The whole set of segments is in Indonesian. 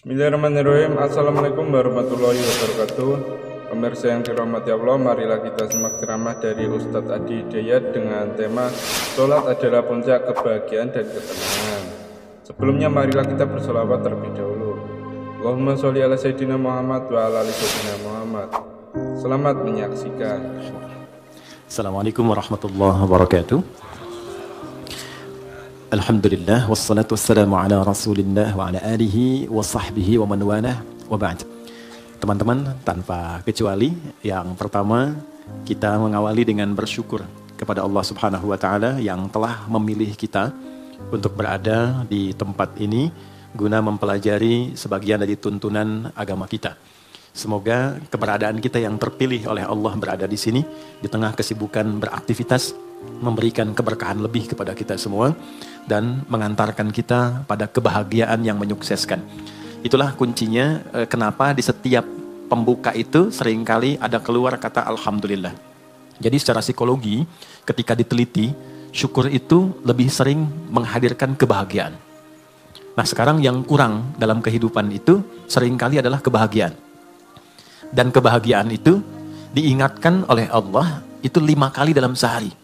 Bismillahirrahmanirrahim. Assalamualaikum warahmatullahi wabarakatuh. Pemirsa yang dirahmati Allah, marilah kita simak ceramah dari Ustadz Adi Hidayat dengan tema Sholat adalah puncak kebahagiaan dan ketenangan. Sebelumnya marilah kita bersolawat terlebih dahulu. Allahumma sholli ala Sayyidina Muhammad wa ala ali Sayyidina Muhammad. Selamat menyaksikan. Assalamualaikum warahmatullahi wabarakatuh. Alhamdulillah wassalatu wassalamu ala Rasulillah wa ala alihi wa sahbihi wa man walah wa ba'd. Teman-teman, tanpa kecuali yang pertama kita mengawali dengan bersyukur kepada Allah Subhanahu wa taala yang telah memilih kita untuk berada di tempat ini guna mempelajari sebagian dari tuntunan agama kita. Semoga keberadaan kita yang terpilih oleh Allah berada di sini di tengah kesibukan beraktivitas memberikan keberkahan lebih kepada kita semua dan mengantarkan kita pada kebahagiaan yang menyukseskan. Itulah kuncinya kenapa di setiap pembuka itu seringkali ada keluar kata Alhamdulillah. Jadi secara psikologi ketika diteliti, syukur itu lebih sering menghadirkan kebahagiaan. Nah sekarang yang kurang dalam kehidupan itu seringkali adalah kebahagiaan. Dan kebahagiaan itu diingatkan oleh Allah itu 5 kali dalam sehari.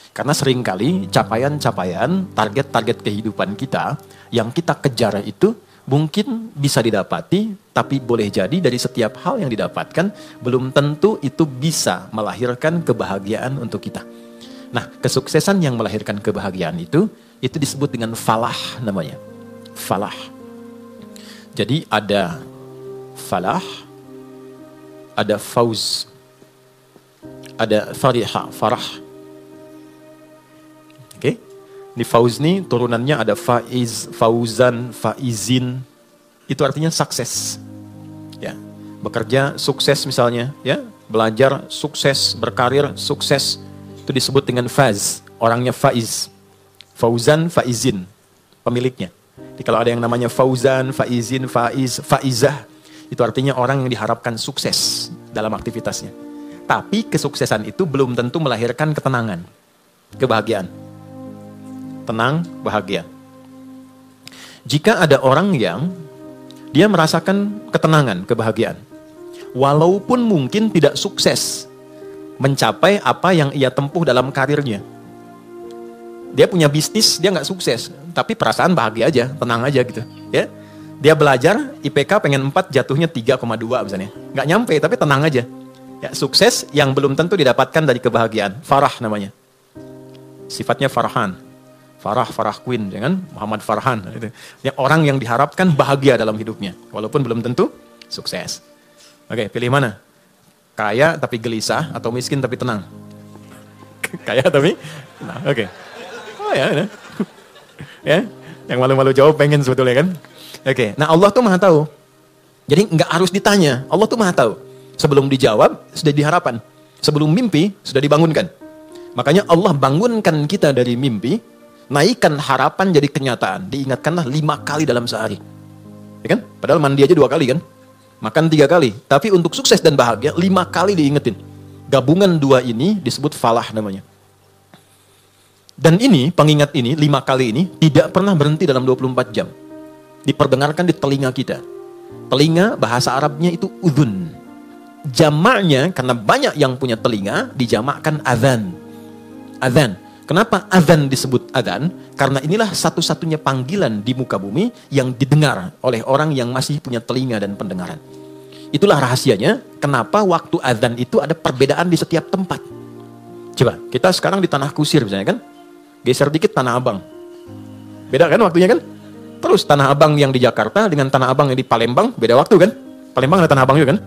Karena seringkali capaian-capaian, target-target kehidupan kita yang kita kejar itu mungkin bisa didapati, tapi boleh jadi dari setiap hal yang didapatkan belum tentu itu bisa melahirkan kebahagiaan untuk kita. Nah, kesuksesan yang melahirkan kebahagiaan itu disebut dengan falah namanya. Falah. Jadi ada falah, ada fauz, ada fariha, farah. Oke, di fauz ini turunannya ada faiz, fauzan, faizin. Itu artinya sukses. Ya, bekerja sukses misalnya, ya, belajar sukses, berkarir sukses. Itu disebut dengan faz, orangnya faiz. Fauzan, faizin, pemiliknya. Jadi kalau ada yang namanya fauzan, faizin, faiz, faizah, itu artinya orang yang diharapkan sukses dalam aktivitasnya. Tapi kesuksesan itu belum tentu melahirkan ketenangan, kebahagiaan. Tenang, bahagia. Jika ada orang yang dia merasakan ketenangan, kebahagiaan, walaupun mungkin tidak sukses mencapai apa yang ia tempuh dalam karirnya. Dia punya bisnis, dia nggak sukses, tapi perasaan bahagia aja, tenang aja gitu. Ya, dia belajar, IPK pengen 4, jatuhnya 3,2 misalnya. Nggak nyampe, tapi tenang aja. Ya, sukses yang belum tentu didapatkan dari kebahagiaan. Farah namanya. Sifatnya farhan. Farah Queen, jangan Muhammad Farhan. Yang orang yang diharapkan bahagia dalam hidupnya, walaupun belum tentu sukses. Oke, pilih mana? Kaya tapi gelisah atau miskin tapi tenang? Kaya tapi tenang. Oke. Oh ya, ya. Yang malu-malu jawab pengen sebetulnya kan? Oke. Nah Allah tuh maha tahu. Jadi nggak harus ditanya. Allah tuh maha tahu. Sebelum dijawab sudah diharapan. Sebelum mimpi sudah dibangunkan. Makanya Allah bangunkan kita dari mimpi. Naikkan harapan jadi kenyataan. Diingatkanlah 5 kali dalam sehari. Ya kan? Padahal mandi aja 2 kali kan? Makan 3 kali. Tapi untuk sukses dan bahagia 5 kali diingetin. Gabungan 2 ini disebut falah namanya. Dan ini, pengingat ini, 5 kali ini tidak pernah berhenti dalam 24 jam. Diperdengarkan di telinga kita. Telinga bahasa Arabnya itu udhun. Jamaknya karena banyak yang punya telinga dijamakkan adzan. Adzan. Kenapa adzan disebut adzan? Karena inilah satu-satunya panggilan di muka bumi yang didengar oleh orang yang masih punya telinga dan pendengaran. Itulah rahasianya kenapa waktu adzan itu ada perbedaan di setiap tempat. Coba, kita sekarang di Tanah Kusir misalnya kan? Geser dikit Tanah Abang. Beda kan waktunya kan? Terus Tanah Abang yang di Jakarta dengan Tanah Abang yang di Palembang, beda waktu kan? Palembang ada Tanah Abang juga kan?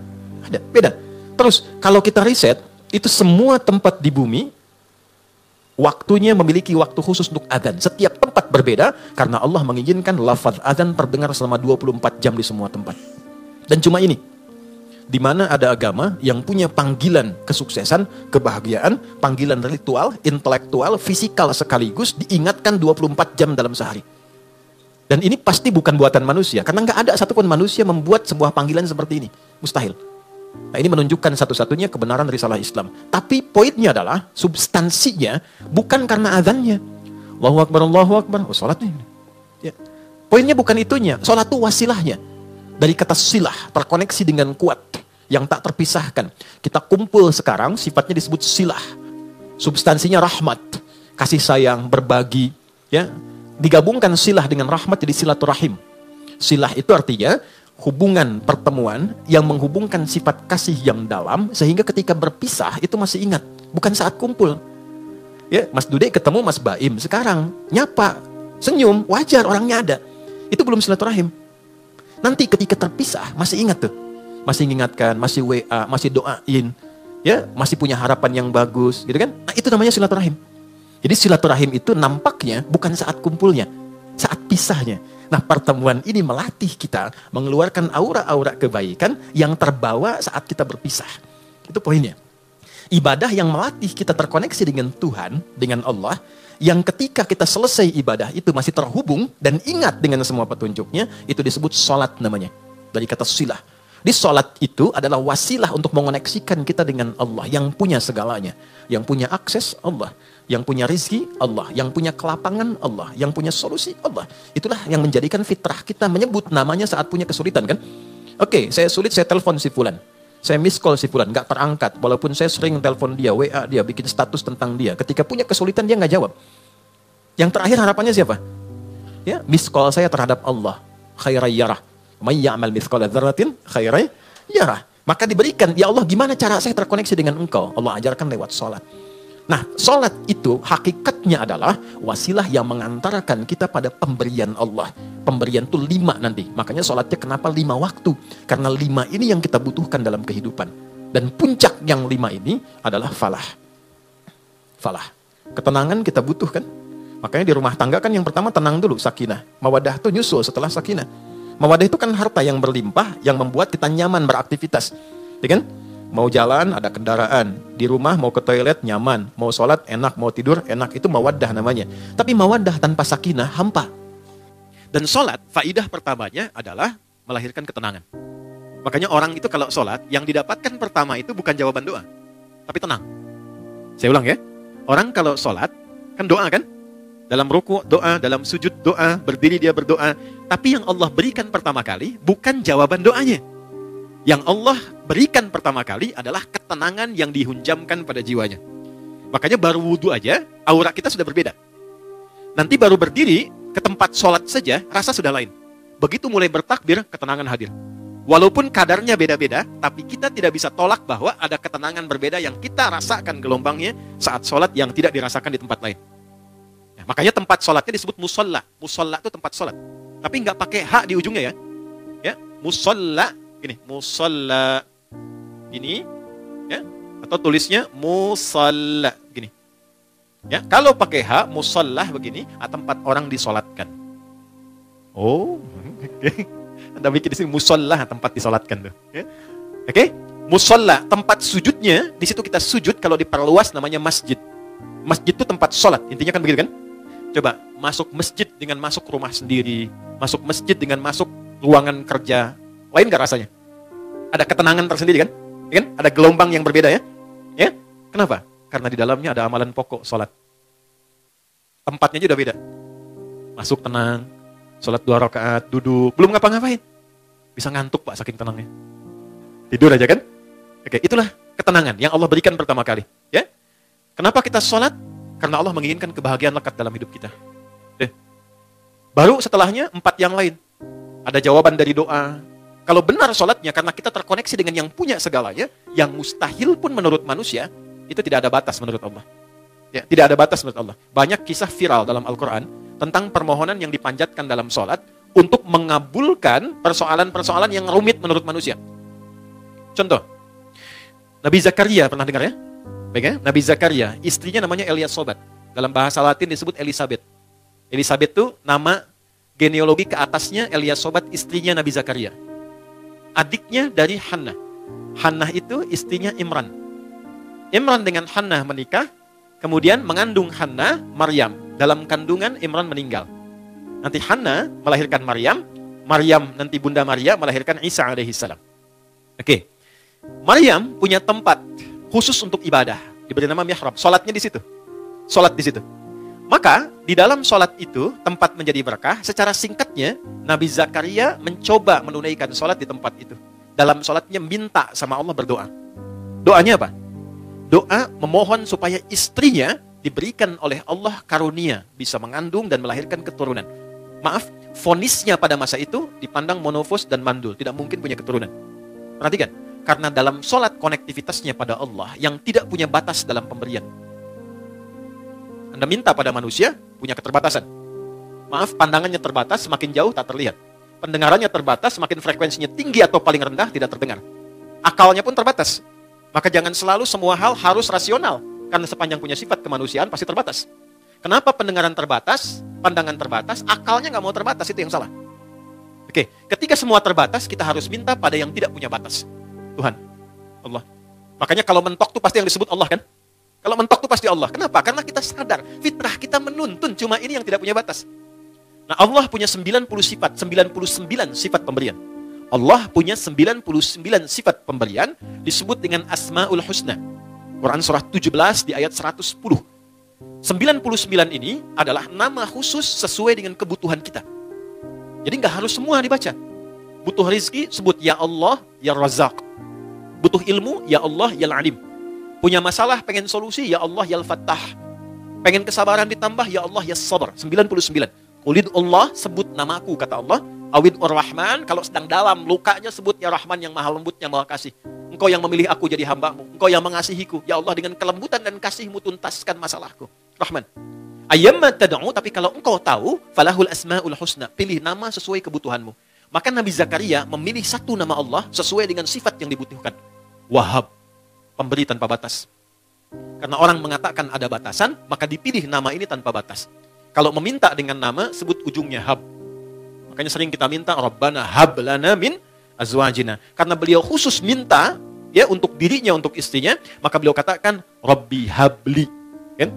Ada, beda. Terus kalau kita riset, itu semua tempat di bumi waktunya memiliki waktu khusus untuk adzan. Setiap tempat berbeda karena Allah mengizinkan lafaz adzan terdengar selama 24 jam di semua tempat. Dan cuma ini, di mana ada agama yang punya panggilan kesuksesan, kebahagiaan, panggilan ritual, intelektual, fisikal sekaligus diingatkan 24 jam dalam sehari. Dan ini pasti bukan buatan manusia, karena nggak ada satupun manusia membuat sebuah panggilan seperti ini. Mustahil. Nah ini menunjukkan satu-satunya kebenaran risalah Islam. Tapi poinnya adalah, substansinya bukan karena azannya. Allahu Akbar, oh, sholat nih. Ya. Poinnya bukan itunya, sholat itu wasilahnya. Dari kata silah, terkoneksi dengan kuat, yang tak terpisahkan. Kita kumpul sekarang, sifatnya disebut silah. Substansinya rahmat, kasih sayang, berbagi. Ya, digabungkan silah dengan rahmat jadi silaturahim. Silah itu artinya hubungan pertemuan yang menghubungkan sifat kasih yang dalam, sehingga ketika berpisah itu masih ingat, bukan saat kumpul. Ya, Mas Dude ketemu Mas Baim sekarang, nyapa, senyum, wajar, orangnya ada. Itu belum silaturahim. Nanti ketika terpisah masih ingat tuh, masih mengingatkan, masih WA, masih doain, ya, masih punya harapan yang bagus, gitu kan? Nah, itu namanya silaturahim. Jadi silaturahim itu nampaknya bukan saat kumpulnya, saat pisahnya. Nah, pertemuan ini melatih kita mengeluarkan aura-aura kebaikan yang terbawa saat kita berpisah. Itu poinnya. Ibadah yang melatih kita terkoneksi dengan Tuhan, dengan Allah, yang ketika kita selesai ibadah itu masih terhubung dan ingat dengan semua petunjuknya, itu disebut sholat namanya. Dari kata silah. Di sholat itu adalah wasilah untuk mengoneksikan kita dengan Allah yang punya segalanya. Yang punya akses Allah. Yang punya rizki Allah. Yang punya kelapangan Allah. Yang punya solusi Allah. Itulah yang menjadikan fitrah kita menyebut namanya saat punya kesulitan kan. Oke, saya sulit, saya telepon si fulan. Saya miss call si fulan, gak terangkat. Walaupun saya sering telepon dia, WA dia, bikin status tentang dia. Ketika punya kesulitan dia gak jawab. Yang terakhir harapannya siapa? Ya, miss call saya terhadap Allah. Khairai yarah. May ya'mal mithqala dzarratin khairai yarah. Maka diberikan, ya Allah gimana cara saya terkoneksi dengan engkau? Allah ajarkan lewat sholat. Nah, sholat itu hakikatnya adalah wasilah yang mengantarkan kita pada pemberian Allah. Pemberian itu 5 nanti. Makanya sholatnya kenapa 5 waktu? Karena 5 ini yang kita butuhkan dalam kehidupan. Dan puncak yang 5 ini adalah falah. Falah. Ketenangan kita butuhkan. Makanya di rumah tangga kan yang pertama tenang dulu, sakinah. Mawadah itu nyusul setelah sakinah. Mawadah itu kan harta yang berlimpah, yang membuat kita nyaman beraktivitas. Ya kan? Mau jalan, ada kendaraan. Di rumah mau ke toilet, nyaman. Mau sholat, enak. Mau tidur, enak. Itu mawaddah namanya. Tapi mawaddah tanpa sakinah, hampa. Dan sholat, faidah pertamanya adalah melahirkan ketenangan. Makanya orang itu kalau sholat, yang didapatkan pertama itu bukan jawaban doa. Tapi tenang. Saya ulang ya. Orang kalau sholat, kan doa kan? Dalam ruku doa, dalam sujud doa, berdiri dia berdoa. Tapi yang Allah berikan pertama kali, bukan jawaban doanya. Yang Allah berikan pertama kali adalah ketenangan yang dihunjamkan pada jiwanya. Makanya baru wudhu aja, aura kita sudah berbeda. Nanti baru berdiri, ke tempat sholat saja, rasa sudah lain. Begitu mulai bertakbir, ketenangan hadir. Walaupun kadarnya beda-beda, tapi kita tidak bisa tolak bahwa ada ketenangan berbeda yang kita rasakan gelombangnya saat sholat yang tidak dirasakan di tempat lain. Nah, makanya tempat sholatnya disebut musolla. Musolla itu tempat sholat. Tapi nggak pakai hak di ujungnya ya. Ya, musolla. Gini, musolla ini, ya, atau tulisnya musalla gini. Ya, kalau pakai h, musallah begini, tempat orang disolatkan. Oh, okay. Anda bikin di sini musallah, tempat disolatkan tuh. Ya. Oke, okay? Musalla, tempat sujudnya, di situ kita sujud. Kalau diperluas namanya masjid. Masjid itu tempat sholat, intinya kan begitu kan? Coba masuk masjid dengan masuk rumah sendiri, masuk masjid dengan masuk ruangan kerja. Lain gak rasanya? Ada ketenangan tersendiri kan? Ya kan? Ada gelombang yang berbeda ya? Ya? Kenapa? Karena di dalamnya ada amalan pokok, sholat. Tempatnya juga beda. Masuk tenang, sholat 2 rakaat, duduk, belum ngapa-ngapain. Bisa ngantuk Pak, saking tenangnya. Tidur aja kan? Oke, itulah ketenangan yang Allah berikan pertama kali. Ya? Kenapa kita sholat? Karena Allah menginginkan kebahagiaan lekat dalam hidup kita. Baru setelahnya 4 yang lain. Ada jawaban dari doa. Kalau benar sholatnya, karena kita terkoneksi dengan yang punya segalanya, yang mustahil pun menurut manusia, itu tidak ada batas menurut Allah. Ya, tidak ada batas menurut Allah. Banyak kisah viral dalam Al-Quran tentang permohonan yang dipanjatkan dalam sholat untuk mengabulkan persoalan-persoalan yang rumit menurut manusia. Contoh, Nabi Zakaria, pernah dengar ya? Baik ya? Nabi Zakaria, istrinya namanya Eliasobat. Dalam bahasa Latin disebut Elisabeth. Elisabeth itu nama genealogi ke atasnya Eliasobat, istrinya Nabi Zakaria. Adiknya dari Hannah. Hannah itu istrinya Imran. Imran dengan Hannah menikah, kemudian mengandung Hannah, Maryam. Dalam kandungan Imran meninggal. Nanti Hannah melahirkan Maryam, Maryam nanti Bunda Maryam melahirkan Isa alaihissalam. Oke. Maryam punya tempat khusus untuk ibadah, diberi nama mihrab. Salatnya di situ. Salat di situ. Maka di dalam sholat itu tempat menjadi berkah. Secara singkatnya Nabi Zakaria mencoba menunaikan sholat di tempat itu. Dalam sholatnya minta sama Allah, berdoa. Doanya apa? Doa memohon supaya istrinya diberikan oleh Allah karunia bisa mengandung dan melahirkan keturunan. Maaf, vonisnya pada masa itu dipandang monofos dan mandul, tidak mungkin punya keturunan. Perhatikan, karena dalam sholat konektivitasnya pada Allah yang tidak punya batas dalam pemberian. Anda minta pada manusia, punya keterbatasan. Maaf, pandangannya terbatas, semakin jauh tak terlihat. Pendengarannya terbatas, semakin frekuensinya tinggi atau paling rendah tidak terdengar. Akalnya pun terbatas. Maka jangan selalu semua hal harus rasional. Karena sepanjang punya sifat kemanusiaan pasti terbatas. Kenapa pendengaran terbatas, pandangan terbatas, akalnya nggak mau terbatas, itu yang salah. Oke, ketika semua terbatas, kita harus minta pada yang tidak punya batas. Tuhan, Allah. Makanya kalau mentok tuh pasti yang disebut Allah kan? Kalau mentok tuh pasti Allah. Kenapa? Karena kita sadar, fitrah kita menuntun cuma ini yang tidak punya batas. Nah, Allah punya 99 sifat pemberian. Allah punya 99 sifat pemberian disebut dengan Asmaul Husna. Quran surah 17 di ayat 110. 99 ini adalah nama khusus sesuai dengan kebutuhan kita. Jadi nggak harus semua dibaca. Butuh rizki, sebut Ya Allah, Ya Razak. Butuh ilmu, Ya Allah, Ya Alim. Punya masalah, pengen solusi, Ya Allah, Ya Fattah. Pengen kesabaran ditambah, Ya Allah, Ya Sabar. 99. Qulid Allah, sebut namaku, kata Allah. Awid Ar-Rahman, kalau sedang dalam lukanya sebut Ya Rahman yang maha lembut, yang maha kasih. Engkau yang memilih aku jadi hambamu. Engkau yang mengasihiku. Ya Allah, dengan kelembutan dan kasihmu tuntaskan masalahku. Rahman. Ayyamma tad'u, tapi kalau engkau tahu, falahul asmaul husna. Pilih nama sesuai kebutuhanmu. Maka Nabi Zakaria memilih satu nama Allah sesuai dengan sifat yang dibutuhkan. Wahhab, pemberi tanpa batas. Karena orang mengatakan ada batasan, maka dipilih nama ini tanpa batas. Kalau meminta dengan nama, sebut ujungnya hab. Makanya sering kita minta, Rabbana hab lana min azwajina. Karena beliau khusus minta ya untuk dirinya, untuk istrinya, maka beliau katakan Rabbi habli. Kan?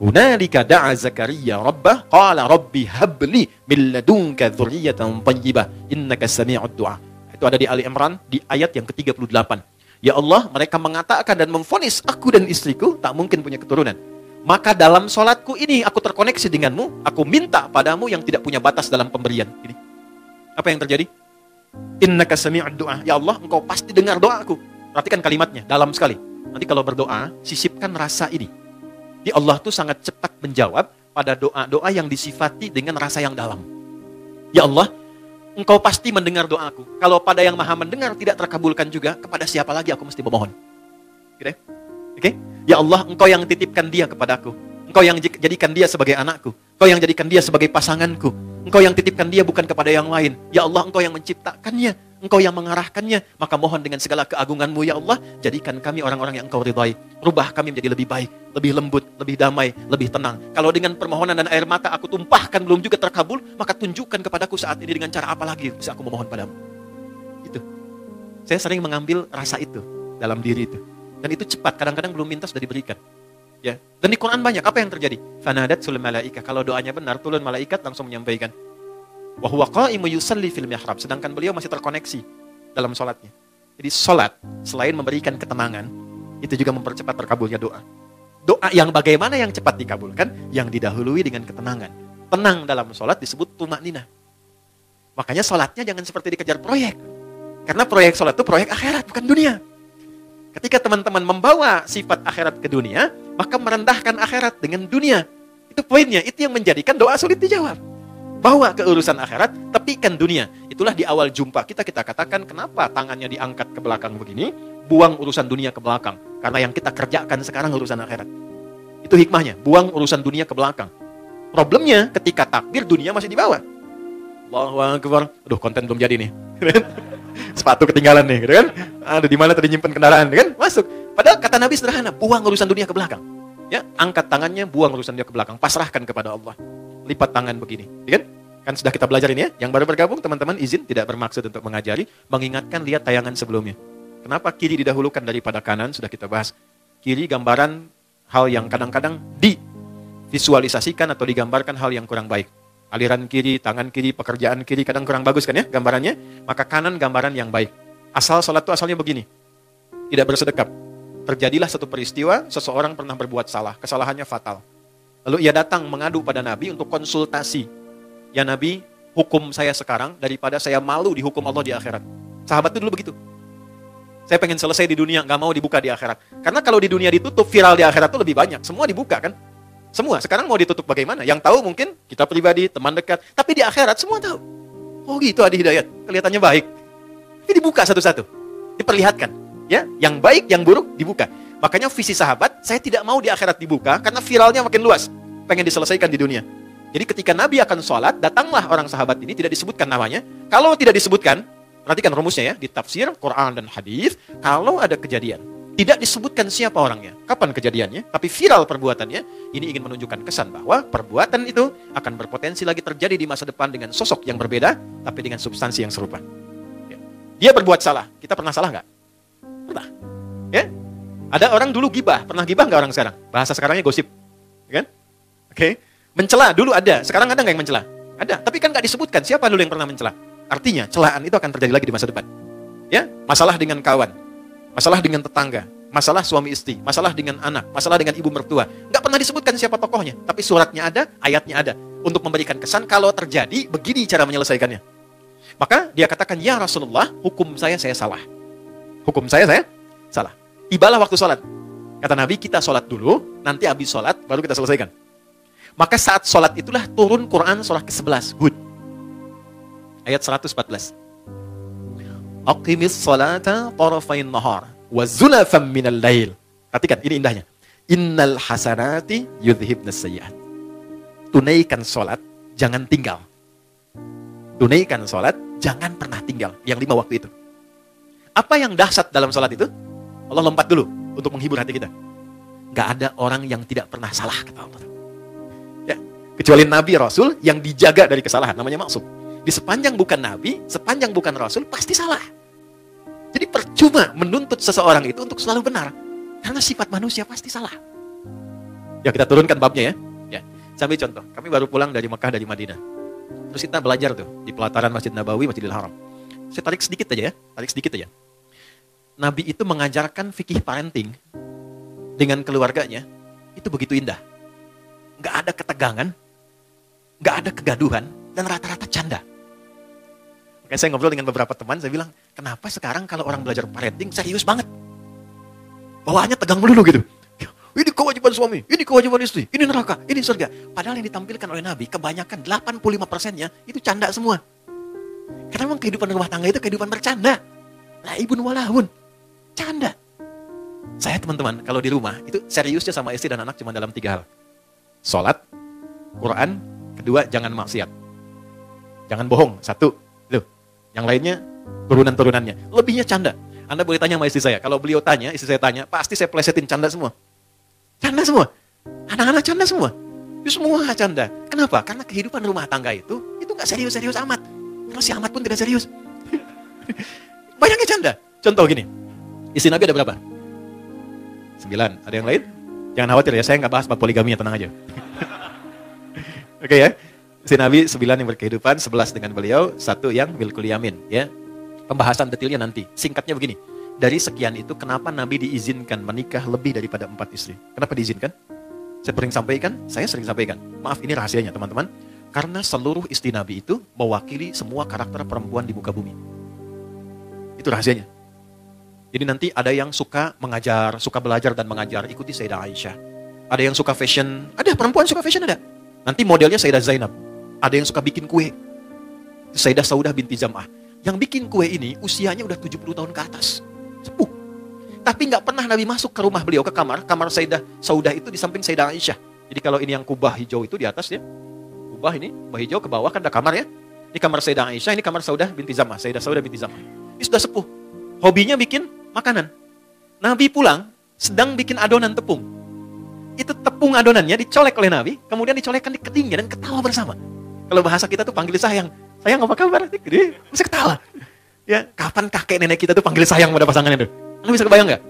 Hunalika da'a Zakaria rabbah qala Rabbi habli min ladunka dzurriyyatan thayyibah innaka sami'ud du'a. Itu ada di Ali Imran di ayat yang ke-38. Ya Allah, mereka mengatakan dan memvonis aku dan istriku tak mungkin punya keturunan. Maka dalam sholatku ini aku terkoneksi denganmu, aku minta padamu yang tidak punya batas dalam pemberian. Ini. Apa yang terjadi? Innaka sami'ud du'a. Ya Allah, engkau pasti dengar doaku. Perhatikan kalimatnya, dalam sekali. Nanti kalau berdoa, sisipkan rasa ini. Di Allah tuh sangat cepat menjawab pada doa-doa yang disifati dengan rasa yang dalam. Ya Allah, engkau pasti mendengar doaku. Kalau pada yang maha mendengar tidak terkabulkan juga, kepada siapa lagi aku mesti memohon? Oke? Oke? Ya Allah, engkau yang titipkan dia kepadaku. Engkau yang jadikan dia sebagai anakku. Engkau yang jadikan dia sebagai pasanganku. Engkau yang titipkan dia bukan kepada yang lain. Ya Allah, engkau yang menciptakannya. Engkau yang mengarahkannya. Maka mohon dengan segala keagunganmu, ya Allah, jadikan kami orang-orang yang engkau ridhai. Rubah kami menjadi lebih baik, lebih lembut, lebih damai, lebih tenang. Kalau dengan permohonan dan air mata aku tumpahkan belum juga terkabul, maka tunjukkan kepadaku saat ini dengan cara apa lagi bisa aku memohon padamu. Itu. Saya sering mengambil rasa itu dalam diri itu. Dan itu cepat, kadang-kadang belum minta sudah diberikan. Ya. Dan di Quran banyak, apa yang terjadi? Fanadatsul malaika, kalau doanya benar, turun malaikat langsung menyampaikan. Wa huwa qa'imun yusalli fil mihrab, sedangkan beliau masih terkoneksi dalam sholatnya. Jadi sholat, selain memberikan ketenangan, itu juga mempercepat terkabulnya doa. Doa yang bagaimana yang cepat dikabulkan? Yang didahului dengan ketenangan. Tenang dalam sholat disebut tumakninah. Makanya sholatnya jangan seperti dikejar proyek. Karena proyek sholat itu proyek akhirat, bukan dunia. Ketika teman-teman membawa sifat akhirat ke dunia, maka merendahkan akhirat dengan dunia. Itu poinnya, itu yang menjadikan doa sulit dijawab. Bawa ke urusan akhirat, tepikan dunia. Itulah di awal jumpa kita katakan kenapa tangannya diangkat ke belakang begini, buang urusan dunia ke belakang. Karena yang kita kerjakan sekarang urusan akhirat. Itu hikmahnya, buang urusan dunia ke belakang. Problemnya ketika takbir dunia masih dibawa. Allahu Akbar. Aduh, konten belum jadi nih. Sepatu ketinggalan nih, gitu kan? Aduh, di mana tadi nyimpen kendaraan, kan? Masuk. Padahal kata Nabi sederhana, buang urusan dunia ke belakang. Ya, angkat tangannya, buang urusan dunia ke belakang, pasrahkan kepada Allah. Lipat tangan begini, kan? Kan sudah kita belajar ini ya. Yang baru bergabung, teman-teman izin tidak bermaksud untuk mengajari, mengingatkan lihat tayangan sebelumnya. Kenapa kiri didahulukan daripada kanan? Sudah kita bahas. Kiri gambaran hal yang kadang-kadang divisualisasikan atau digambarkan hal yang kurang baik. Aliran kiri, tangan kiri, pekerjaan kiri kadang kurang bagus kan ya gambarannya. Maka kanan gambaran yang baik. Asal sholat itu asalnya begini. Tidak bersedekap. Terjadilah satu peristiwa, seseorang pernah berbuat salah. Kesalahannya fatal. Lalu ia datang mengadu pada Nabi untuk konsultasi. Ya Nabi, hukum saya sekarang daripada saya malu dihukum Allah di akhirat. Sahabat itu dulu begitu. Saya pengen selesai di dunia, nggak mau dibuka di akhirat. Karena kalau di dunia ditutup, viral di akhirat itu lebih banyak. Semua dibuka kan? Semua. Sekarang mau ditutup bagaimana? Yang tahu mungkin kita pribadi, teman dekat. Tapi di akhirat semua tahu. Oh gitu Adi Hidayat. Kelihatannya baik. Tapi dibuka satu-satu. Diperlihatkan. Ya, yang baik, yang buruk dibuka. Makanya visi sahabat, saya tidak mau di akhirat dibuka karena viralnya makin luas. Pengen diselesaikan di dunia. Jadi ketika Nabi akan sholat, datanglah orang sahabat ini, tidak disebutkan namanya. Kalau tidak disebutkan, perhatikan rumusnya ya, di tafsir, Quran dan hadis, kalau ada kejadian, tidak disebutkan siapa orangnya, kapan kejadiannya, tapi viral perbuatannya, ini ingin menunjukkan kesan bahwa perbuatan itu akan berpotensi lagi terjadi di masa depan dengan sosok yang berbeda, tapi dengan substansi yang serupa. Ya. Dia berbuat salah, kita pernah salah nggak? Pernah. Ya? Ada orang dulu gibah, pernah gibah nggak orang sekarang? Bahasa sekarangnya gosip, ya kan? Oke. Mencela dulu ada, sekarang ada nggak yang mencela? Ada, tapi kan nggak disebutkan siapa dulu yang pernah mencela. Artinya celaan itu akan terjadi lagi di masa depan. Ya, masalah dengan kawan, masalah dengan tetangga, masalah suami istri, masalah dengan anak, masalah dengan ibu mertua. Nggak pernah disebutkan siapa tokohnya, tapi suratnya ada, ayatnya ada, untuk memberikan kesan kalau terjadi begini cara menyelesaikannya. Maka dia katakan, ya Rasulullah, hukum saya salah. Hukum saya salah. Tibalah waktu sholat. Kata Nabi, kita sholat dulu, nanti habis sholat baru kita selesaikan. Maka saat sholat itulah turun Quran surah ke-11, Hud. Ayat 114. Aqimis sholata tarafain nahar wa zulafam minal lail. Perhatikan, ini indahnya. Innal hasanati yudhibnas sayyi'at. Tunaikan sholat, jangan tinggal. Tunaikan sholat, jangan pernah tinggal. Yang 5 waktu itu. Apa yang dahsyat dalam sholat itu? Allah lompat dulu untuk menghibur hati kita. Gak ada orang yang tidak pernah salah, kata Allah. Ya, kecuali Nabi Rasul yang dijaga dari kesalahan, namanya maksum. Di sepanjang bukan Nabi, sepanjang bukan Rasul, pasti salah. Jadi percuma menuntut seseorang itu untuk selalu benar. Karena sifat manusia pasti salah. Ya, kita turunkan babnya ya. Sambil contoh, kami baru pulang dari Mekah, dari Madinah. Terus kita belajar tuh di pelataran Masjid Nabawi, Masjidil Haram. Saya tarik sedikit aja. Nabi itu mengajarkan fikih parenting dengan keluarganya, itu begitu indah. Nggak ada ketegangan, nggak ada kegaduhan, dan rata-rata canda. Makanya saya ngobrol dengan beberapa teman, saya bilang, kenapa sekarang kalau orang belajar parenting serius banget? Bawaannya tegang melulu gitu. Ini kewajiban suami, ini kewajiban istri, ini neraka, ini surga. Padahal yang ditampilkan oleh Nabi, kebanyakan 85%-nya itu canda semua. Karena memang kehidupan rumah tangga itu kehidupan bercanda. Laibun walahun. Canda. Saya teman-teman, kalau di rumah, itu seriusnya sama istri dan anak cuma dalam 3 hal. Sholat, Quran, kedua, jangan maksiat. Jangan bohong, 1. Loh, yang lainnya, turunan-turunannya. Lebihnya canda. Anda boleh tanya sama istri saya. Kalau beliau tanya, istri saya tanya, pasti saya plesetin canda semua. Canda semua. Anak-anak canda semua. Itu semua canda. Kenapa? Karena kehidupan rumah tangga itu gak serius-serius amat. Karena si amat pun tidak serius. Banyaknya canda. Contoh gini. Istri Nabi ada berapa? 9. Ada yang lain? Jangan khawatir ya, saya nggak bahas bab poligami ya, tenang aja. Oke ya. Istri Nabi 9 yang berkehidupan, 11 dengan beliau, 1 yang milkul yamin. Ya. Pembahasan detailnya nanti. Singkatnya begini. Dari sekian itu, kenapa Nabi diizinkan menikah lebih daripada 4 istri? Kenapa diizinkan? Saya sering sampaikan. Maaf, ini rahasianya teman-teman. Karena seluruh istri Nabi itu mewakili semua karakter perempuan di muka bumi. Itu rahasianya. Jadi nanti ada yang suka mengajar, suka belajar dan mengajar, ikuti Sayyidah Aisyah. Ada yang suka fashion, ada perempuan suka fashion ada. Nanti modelnya Sayyidah Zainab. Ada yang suka bikin kue. Sayyidah Saudah binti Zam'ah. Yang bikin kue ini usianya udah 70 tahun ke atas. Sepuh. Tapi nggak pernah Nabi masuk ke rumah beliau, ke kamar Sayyidah Saudah itu di samping Sayyidah Aisyah. Jadi kalau ini yang kubah hijau itu di atas ya. Kubah ini, kubah hijau ke bawah kan ada kamar ya. Ini kamar Sayyidah Aisyah, ini kamar Saudah binti Zam'ah. Sayyidah Saudah binti Zam'ah. Ini sudah sepuh. Hobinya bikin makanan. Nabi pulang sedang bikin adonan tepung. Itu tepung adonannya dicolek oleh Nabi, kemudian dicolekkan di kedingnya dan ketawa bersama. Kalau bahasa kita tuh panggil sayang. Sayang apa kabar? Dia masih ketawa. Ya, kapan kakek nenek kita tuh panggil sayang pada pasangannya tuh? Anda bisa kebayang nggak?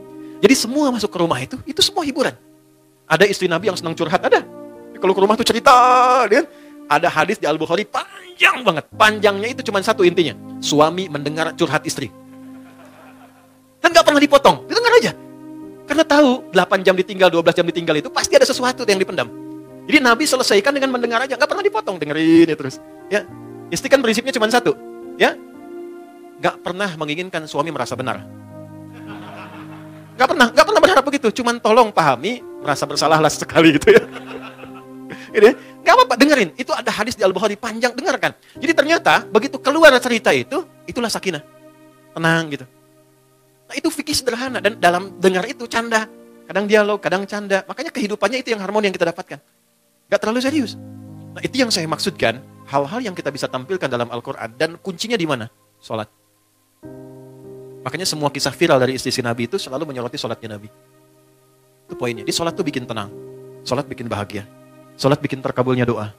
Jadi semua masuk ke rumah itu semua hiburan. Ada istri Nabi yang senang curhat, ada. Kalau ke rumah tuh cerita, kan? Ada hadis di Al-Bukhari panjang banget. Panjangnya itu cuma satu intinya. Suami mendengar curhat istri. Dan gak pernah dipotong, didengar aja. Karena tahu 8 jam ditinggal, 12 jam ditinggal itu pasti ada sesuatu yang dipendam. Jadi Nabi selesaikan dengan mendengar aja, nggak pernah dipotong, dengerin ya terus. Ya, istri kan prinsipnya cuma satu, ya, nggak pernah menginginkan suami merasa benar. Nggak pernah berharap begitu, cuman tolong pahami, merasa bersalahlah sekali gitu ya. Ini, nggak apa-apa, dengerin. Itu ada hadis di Al-Bukhari panjang, dengarkan. Jadi ternyata begitu keluar cerita itu, itulah sakinah, tenang gitu. Nah itu fikih sederhana dan dalam dengar itu canda, kadang dialog, kadang canda. Makanya kehidupannya itu yang harmoni yang kita dapatkan. Nggak terlalu serius. Nah itu yang saya maksudkan, hal-hal yang kita bisa tampilkan dalam Al-Quran dan kuncinya di mana? Sholat. Makanya semua kisah viral dari istri Nabi itu selalu menyoroti sholatnya Nabi. Itu poinnya. Di sholat tuh bikin tenang, sholat bikin bahagia. Sholat bikin terkabulnya doa.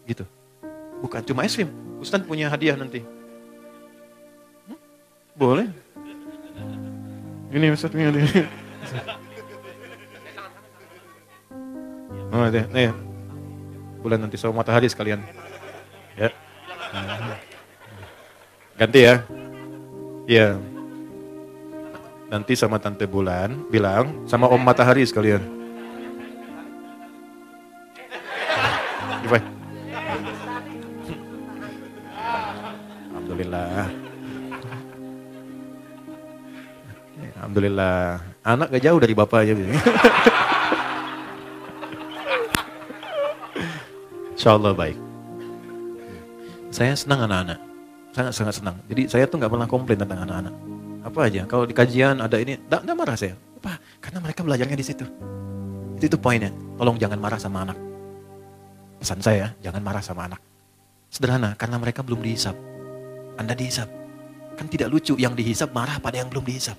Gitu. Bukan cuma es krim. Ustaz punya hadiah nanti. Boleh? Ini Ustaz punya hadiah. Oh, nih. Bulan nanti sama matahari sekalian. Ya. Ganti ya. Iya. Nanti sama Tante Bulan bilang sama Om Matahari sekalian. Alhamdulillah. Alhamdulillah. Anak gak jauh dari bapaknya. Insyaallah baik. Saya senang anak-anak. Sangat-sangat senang. Jadi saya tuh gak pernah komplain tentang anak-anak. Apa aja. Kalau di kajian ada ini, gak marah saya. Apa? Karena mereka belajarnya di situ. Itu poinnya. Tolong jangan marah sama anak. Pesan saya, jangan marah sama anak. Sederhana, karena mereka belum dihisap. Anda dihisap. Kan tidak lucu yang dihisap marah pada yang belum dihisap.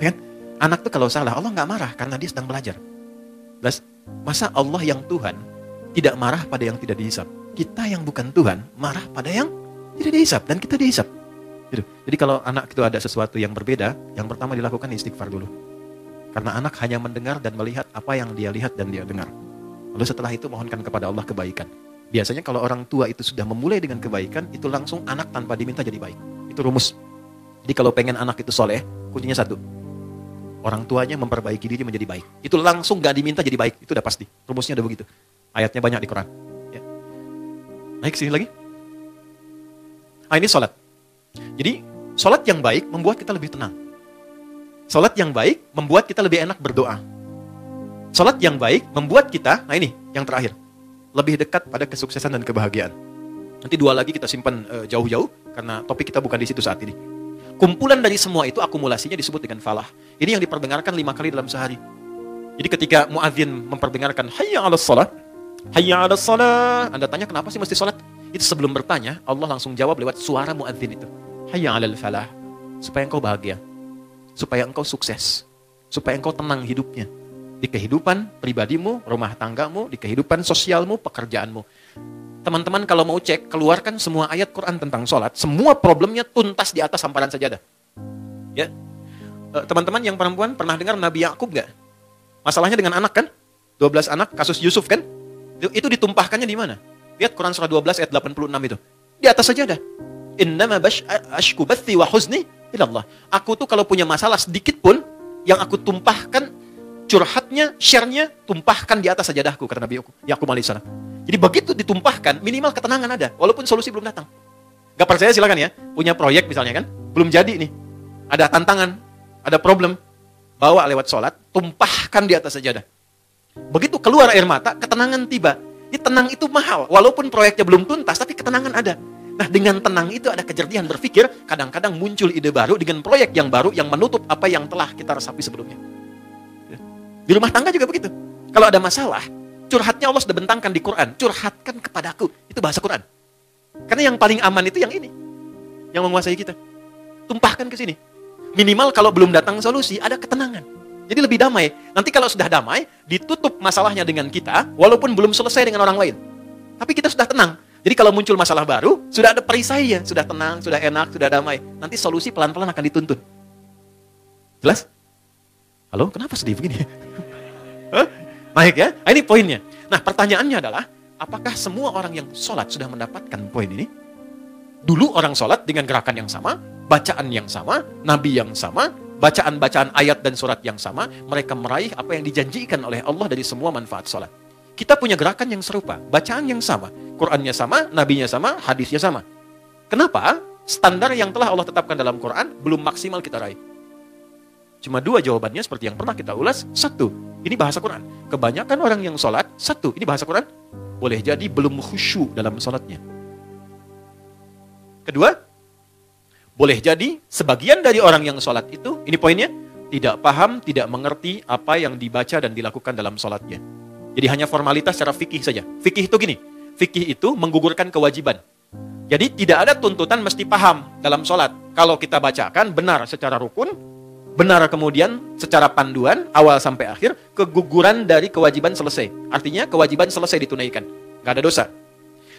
Ya kan? Anak tuh kalau salah, Allah gak marah karena dia sedang belajar. Masa Allah yang Tuhan tidak marah pada yang tidak dihisap? Kita yang bukan Tuhan marah pada yang tidak dihisap dan kita dihisap. Gitu. Jadi kalau anak itu ada sesuatu yang berbeda, yang pertama dilakukan istighfar dulu. Karena anak hanya mendengar dan melihat apa yang dia lihat dan dia dengar. Lalu setelah itu mohonkan kepada Allah kebaikan. Biasanya kalau orang tua itu sudah memulai dengan kebaikan, itu langsung anak tanpa diminta jadi baik. Itu rumus. Jadi kalau pengen anak itu soleh, kuncinya satu. Orang tuanya memperbaiki diri menjadi baik. Itu langsung gak diminta jadi baik. Itu udah pasti. Rumusnya udah begitu. Ayatnya banyak di Quran. Ya. Naik sini lagi. Ini sholat. Jadi sholat yang baik membuat kita lebih tenang. Sholat yang baik membuat kita lebih enak berdoa. Sholat yang baik membuat kita, nah ini yang terakhir, lebih dekat pada kesuksesan dan kebahagiaan. Nanti dua lagi kita simpan jauh-jauh, karena topik kita bukan di situ saat ini. Kumpulan dari semua itu akumulasinya disebut dengan falah. Ini yang diperdengarkan 5 kali dalam sehari. Jadi ketika muadzin memperdengarkan hayya 'alas shalah, hayya 'alas shalah, Anda tanya kenapa sih mesti sholat? Itu sebelum bertanya, Allah langsung jawab lewat suara muadzin itu. Hayya 'alal falah, supaya engkau bahagia, supaya engkau sukses, supaya engkau tenang hidupnya. Di kehidupan pribadimu, rumah tanggamu, di kehidupan sosialmu, pekerjaanmu. Teman-teman kalau mau cek, keluarkan semua ayat Quran tentang sholat, semua problemnya tuntas di atas hamparan sajadah. Ya, teman-teman yang perempuan pernah dengar Nabi Yakub nggak? Masalahnya dengan anak kan? 12 anak, kasus Yusuf kan? Itu ditumpahkannya di mana? Lihat Quran surah 12 ayat 86 itu. Di atas sajadah. Innama ashku bathi wa huzni ilallah. Aku tuh kalau punya masalah sedikit pun, yang aku tumpahkan, curhatnya, share-nya, tumpahkan di atas sajadahku, kata Nabi Yakub alaihissalam. Jadi begitu ditumpahkan, minimal ketenangan ada, walaupun solusi belum datang. Gak percaya silakan ya, punya proyek misalnya kan, belum jadi nih, ada tantangan, ada problem, bawa lewat sholat, tumpahkan di atas sajadah. Begitu keluar air mata, ketenangan tiba. Ini tenang itu mahal, walaupun proyeknya belum tuntas, tapi ketenangan ada. Nah dengan tenang itu ada kejernihan berpikir, kadang-kadang muncul ide baru dengan proyek yang baru yang menutup apa yang telah kita resapi sebelumnya. Di rumah tangga juga begitu. Kalau ada masalah, curhatnya Allah sudah bentangkan di Quran. Curhatkan kepadaku. Itu bahasa Quran. Karena yang paling aman itu yang ini. Yang menguasai kita. Tumpahkan ke sini. Minimal kalau belum datang solusi, ada ketenangan. Jadi lebih damai. Nanti kalau sudah damai, ditutup masalahnya dengan kita, walaupun belum selesai dengan orang lain. Tapi kita sudah tenang. Jadi kalau muncul masalah baru, sudah ada perisainya. Sudah tenang, sudah enak, sudah damai. Nanti solusi pelan-pelan akan dituntun. Jelas? Halo, kenapa sedih begini? Naik ya? Nah, ini poinnya. Nah, pertanyaannya adalah, apakah semua orang yang sholat sudah mendapatkan poin ini? Dulu orang sholat dengan gerakan yang sama, bacaan yang sama, nabi yang sama, bacaan-bacaan ayat dan surat yang sama, mereka meraih apa yang dijanjikan oleh Allah dari semua manfaat sholat. Kita punya gerakan yang serupa, bacaan yang sama, Qurannya sama, nabinya sama, hadisnya sama. Kenapa? Standar yang telah Allah tetapkan dalam Quran belum maksimal kita raih. Cuma dua jawabannya seperti yang pernah kita ulas. Satu, ini bahasa Quran. Kebanyakan orang yang sholat, satu, ini bahasa Quran, boleh jadi belum khusyuk dalam sholatnya. Kedua, boleh jadi sebagian dari orang yang sholat itu, ini poinnya, tidak paham, tidak mengerti apa yang dibaca dan dilakukan dalam sholatnya. Jadi hanya formalitas secara fikih saja. Fikih itu gini, fikih itu menggugurkan kewajiban. Jadi tidak ada tuntutan mesti paham dalam sholat. Kalau kita bacakan benar secara rukun, benar kemudian secara panduan, awal sampai akhir, keguguran dari kewajiban selesai. Artinya kewajiban selesai ditunaikan. Nggak ada dosa.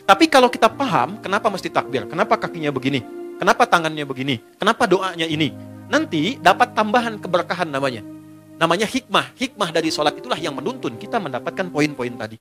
Tapi kalau kita paham, kenapa mesti takbir? Kenapa kakinya begini? Kenapa tangannya begini? Kenapa doanya ini? Nanti dapat tambahan keberkahan namanya. Namanya hikmah. Hikmah dari sholat itulah yang menuntun kita mendapatkan poin-poin tadi.